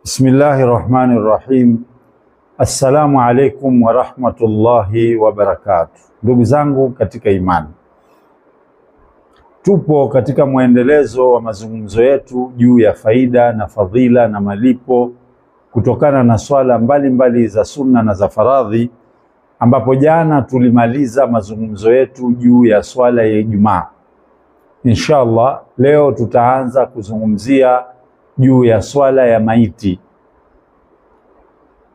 Bismillahirrahmanirrahim. Assalamu alaikum wa rahmatullahi wa barakatuh. Ndugu zangu katika imani, tupo katika mwendelezo wa mazungumzo yetu juu ya faida na fadhila na malipo kutokana na swala mbalimbali za sunna na za faradhi, ambapo jana tulimaliza mazungumzo yetu juu ya swala ya Ijumaa. Inshallah leo tutaanza kuzungumzia juu ya swala ya maiti.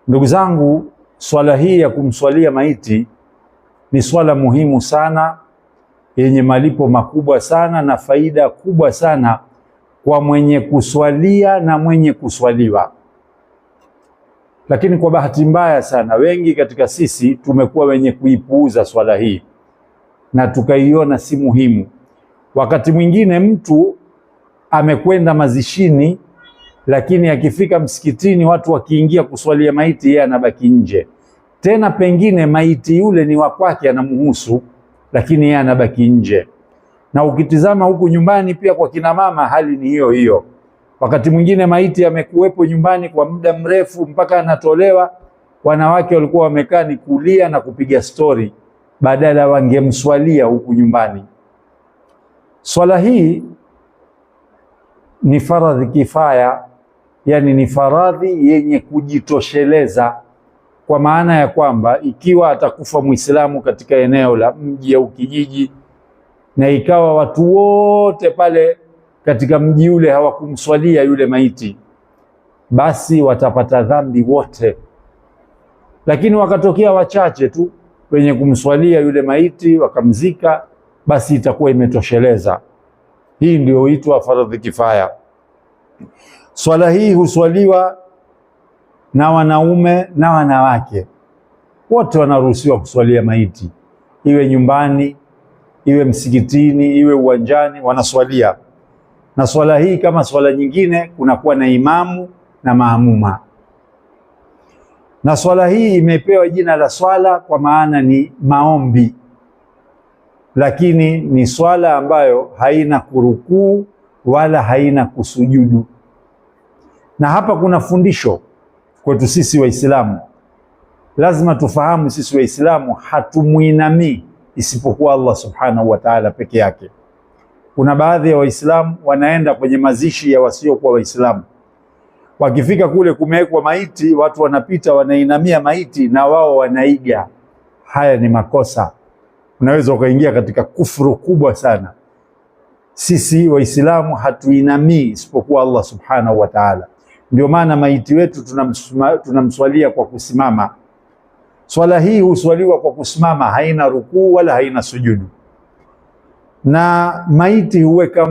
Ndugu zangu, swala hii ya kumswalia maiti ni swala muhimu sana, yenye malipo makubwa sana na faida kubwa sana kwa mwenye kuswalia na mwenye kuswaliwa. Lakini kwa bahati mbaya sana, wengi katika sisi tumekuwa wenye kuipuuza swala hii na tukaiona si muhimu. Wakati mwingine mtu amekwenda mazishini, lakini akifika msikitini watu wakiingia kuswalia maiti, yeye anabaki nje. Tena pengine maiti yule ni wa kwake, anamuhusu, lakini yeye anabaki nje. Na ukitizama huku nyumbani pia kwa kina mama, hali ni hiyo hiyo. Wakati mwingine maiti amekuwepo nyumbani kwa muda mrefu mpaka anatolewa, wanawake walikuwa wamekaa ni kulia na kupiga stori, badala wangemswalia huku nyumbani. Swala hii ni faradhi kifaya, yani ni faradhi yenye kujitosheleza, kwa maana ya kwamba ikiwa atakufa Muislamu katika eneo la mji au kijiji, na ikawa watu wote pale katika mji ule hawakumswalia yule maiti, basi watapata dhambi wote. Lakini wakatokea wachache tu wenye kumswalia yule maiti wakamzika, basi itakuwa imetosheleza. Hii ndio huitwa faradhi kifaya. Swala hii huswaliwa na wanaume na wanawake, wote wanaruhusiwa kuswalia maiti, iwe nyumbani, iwe msikitini, iwe uwanjani, wanaswalia. Na swala hii kama swala nyingine, kunakuwa na imamu na maamuma. Na swala hii imepewa jina la swala kwa maana ni maombi, lakini ni swala ambayo haina kurukuu wala haina kusujudu. Na hapa kuna fundisho kwetu sisi Waislamu. Lazima tufahamu sisi Waislamu hatumuinamii isipokuwa Allah subhanahu wa ta'ala peke yake. Kuna baadhi ya Waislamu wanaenda kwenye mazishi ya wasiokuwa Waislamu. Wakifika kule kumewekwa maiti, watu wanapita wanainamia maiti na wao wanaiga. Haya ni makosa. Unaweza ukaingia katika kufuru kubwa sana. Sisi Waislamu hatuinamii isipokuwa Allah subhanahu wa ta'ala. Ndio maana maiti wetu tunamswalia kwa kusimama. Swala hii huswaliwa kwa kusimama, haina rukuu wala haina sujudu. Na maiti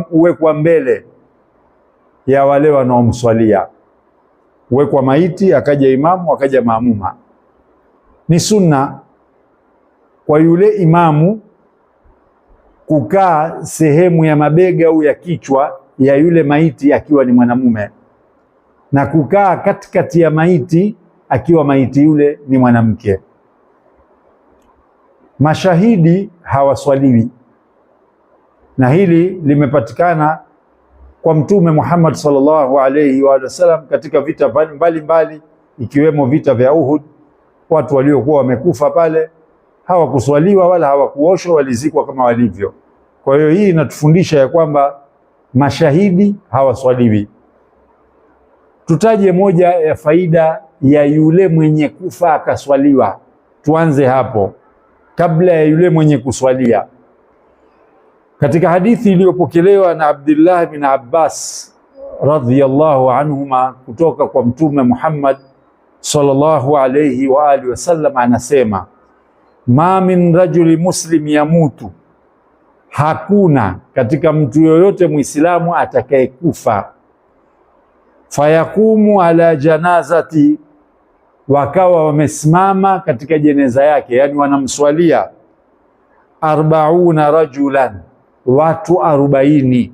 huwekwa mbele ya wale wanaomswalia. Huwekwa maiti, akaja imamu, akaja maamuma. Ni sunna kwa yule imamu kukaa sehemu ya mabega au ya kichwa ya yule maiti akiwa ni mwanamume, na kukaa katikati ya maiti akiwa maiti yule ni mwanamke. Mashahidi hawaswaliwi, na hili limepatikana kwa Mtume Muhammad sallallahu alayhi wa sallam katika vita mbalimbali, ikiwemo vita vya Uhud. Watu waliokuwa wamekufa pale hawakuswaliwa wala hawakuoshwa, walizikwa kama walivyo. Kwa hiyo hii inatufundisha ya kwamba mashahidi hawaswaliwi. Tutaje moja ya faida ya yule mwenye kufa akaswaliwa. Tuanze hapo kabla ya yule mwenye kuswalia. Katika hadithi iliyopokelewa na Abdullah bin Abbas radhiyallahu anhuma kutoka kwa Mtume Muhammad sallallahu alayhi wa alihi wasallam, anasema ma min rajuli muslim yamutu, hakuna katika mtu yoyote Muislamu atakayekufa, fayakumu ala janazati, wakawa wamesimama katika jeneza yake, yani wanamswalia, 40 rajulan, watu 40,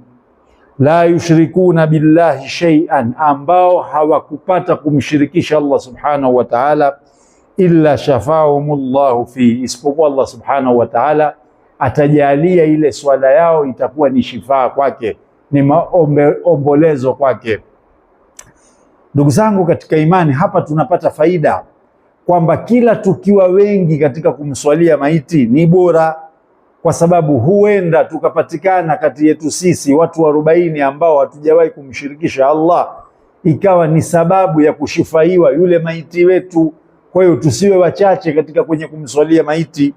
la yushrikuna billahi shay'an, ambao hawakupata kumshirikisha Allah subhanahu wa ta'ala, illa shafahumullahu fi, isipokuwa Allah subhanahu wa ta'ala atajalia ile swala yao itakuwa ni shifaa kwake, ni maombolezo kwake. Ndugu zangu katika imani, hapa tunapata faida kwamba kila tukiwa wengi katika kumswalia maiti ni bora, kwa sababu huenda tukapatikana kati yetu sisi watu 40 ambao hatujawahi kumshirikisha Allah, ikawa ni sababu ya kushifaiwa yule maiti wetu. Kwa hiyo tusiwe wachache katika kwenye kumswalia maiti.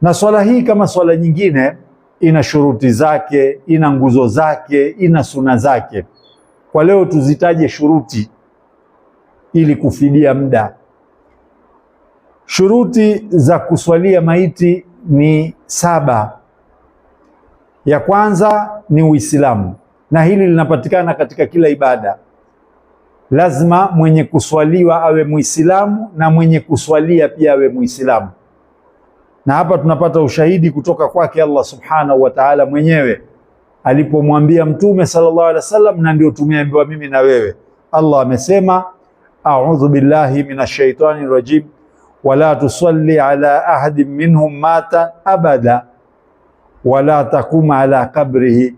Na swala hii kama swala nyingine ina shuruti zake, ina nguzo zake, ina suna zake. Kwa leo tuzitaje shuruti ili kufidia muda. Shuruti za kuswalia maiti ni 7. Ya kwanza ni Uislamu, na hili linapatikana katika kila ibada. Lazima mwenye kuswaliwa awe Muislamu na mwenye kuswalia pia awe Muislamu. Na hapa tunapata ushahidi kutoka kwake Allah subhanahu wa ta'ala mwenyewe alipomwambia Mtume sallallahu alaihi wasallam, na ndio tumeambiwa mimi na wewe. Allah amesema, a'udhu billahi minash shaitani rajim wala tusalli ala ahadin minhum mata abada wala takum ala qabrihi.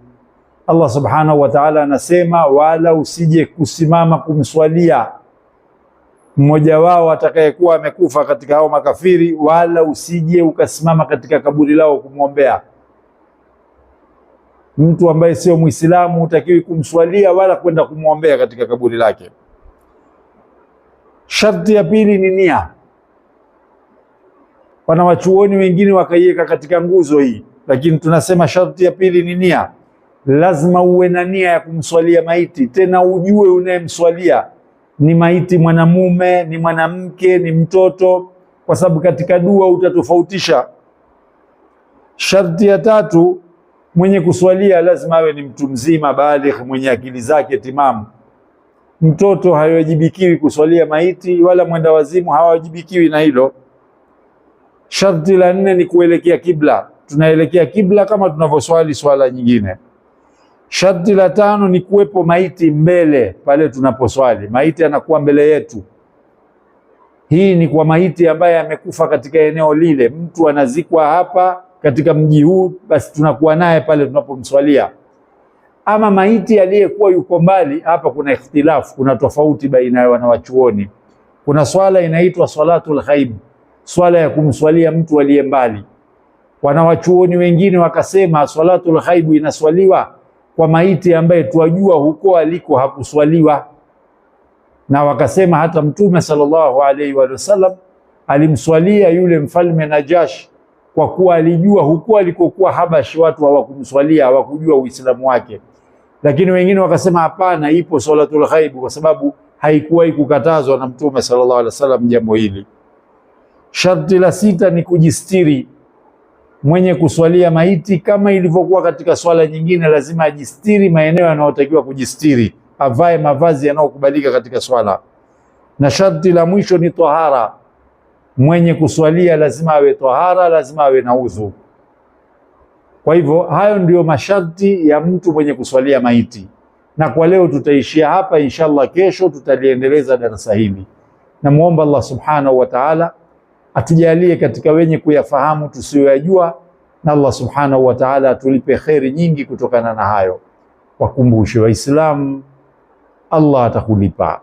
Allah subhanahu wa ta'ala anasema, wala usije kusimama kumswalia mmoja wao atakayekuwa amekufa katika hao makafiri, wala usije ukasimama katika kaburi lao kumwombea. Mtu ambaye sio Muislamu hutakiwi kumswalia wala kwenda kumwombea katika kaburi lake. Sharti ya pili ni nia. Wanawachuoni wengine wakaiweka katika nguzo hii, lakini tunasema sharti ya pili ni nia. Lazima uwe na nia ya kumswalia maiti, tena ujue unayemswalia ni maiti mwanamume, ni mwanamke, ni mtoto, kwa sababu katika dua utatofautisha. Sharti ya tatu, mwenye kuswalia lazima awe ni mtu mzima baligh, mwenye akili zake timamu. Mtoto hawajibikiwi kuswalia maiti, wala mwenda wazimu hawajibikiwi na hilo. Sharti la 4 ni kuelekea kibla. Tunaelekea kibla kama tunavyoswali swala nyingine. Sharti la 5 ni kuwepo maiti mbele pale tunaposwali. Maiti anakuwa mbele yetu. Hii ni kwa maiti ambaye amekufa katika eneo lile. Mtu anazikwa hapa katika mji huu, basi tunakuwa naye pale tunapomswalia. Ama maiti aliyekuwa yuko mbali, hapa kuna ikhtilafu, kuna tofauti baina ya wanawachuoni. Kuna swala inaitwa salatul ghaib, swala ya kumswalia mtu aliye mbali. Wanawachuoni wengine wakasema salatul ghaib inaswaliwa kwa maiti ambaye tuwajua huko aliko hakuswaliwa. Na wakasema hata Mtume sallallahu alaihi wasallam alimswalia yule mfalme Najash, kwa kuwa alijua huko alikokuwa Habashi watu hawakumswalia, hawakujua Uislamu wake. Lakini wengine wakasema hapana, ipo salatul ghaib kwa sababu haikuwahi kukatazwa na Mtume sallallahu alaihi wasallam jambo hili. Sharti la 6 ni kujistiri. Mwenye kuswalia maiti kama ilivyokuwa katika swala nyingine lazima ajistiri maeneo yanayotakiwa kujistiri, avae mavazi yanayokubalika katika swala. Na sharti la mwisho ni tahara. Mwenye kuswalia lazima awe tahara, lazima awe na udhu. Kwa hivyo hayo ndio masharti ya mtu mwenye kuswalia maiti. Na kwa leo tutaishia hapa, inshallah kesho tutaliendeleza darasa hili. Na muomba Allah subhanahu wa ta'ala atujalie katika wenye kuyafahamu tusiyoyajua, na Allah subhanahu wa ta'ala atulipe kheri nyingi kutokana na hayo. Wakumbushe Waislamu, Allah atakulipa.